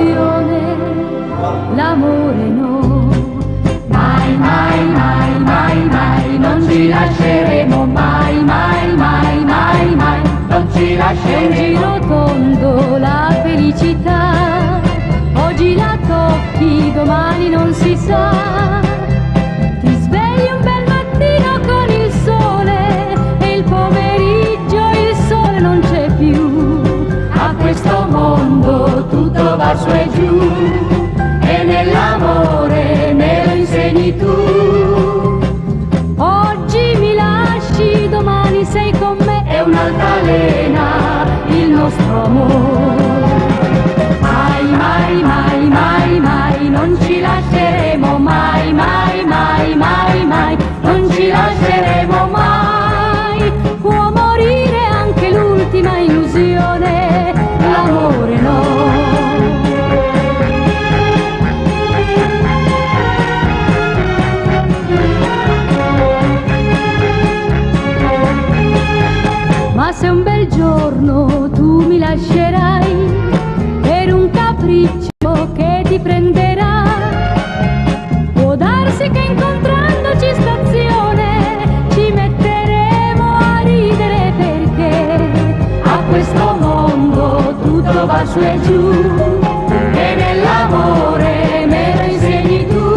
un'illusione, l'amore no. Mai, mai, mai, mai, mai, non ci lasceremo mai, mai, mai, mai, mai, non ci lasceremo. È un giro tondo la felicità, oggi la tocchi, domani non si sa. Ti svegli un bel mattino con il sole e il pomeriggio il sole non c'è più. A questo mondo tutto va su e giù e nell'amore me lo insegni tu. Oggi mi lasci, domani sei con me, è un'altalena il nostro amore. Mai, mai, mai, mai, mai, non ci lasceremo mai, mai, mai, mai, mai, non ci lasceremo mai. Può morire anche l'ultima illusione, l'amore no. Ma se un bel giorno tu mi lascerai per un capriccio che ti prenderà, può darsi che incontrandoci stazione ci metteremo a ridere, perché a questo mondo tutto va su e giù e nell'amore me lo insegni tu.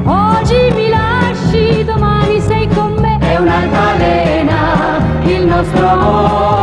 Oggi mi lasci, domani sei con me, è un'altalena il nostro amore.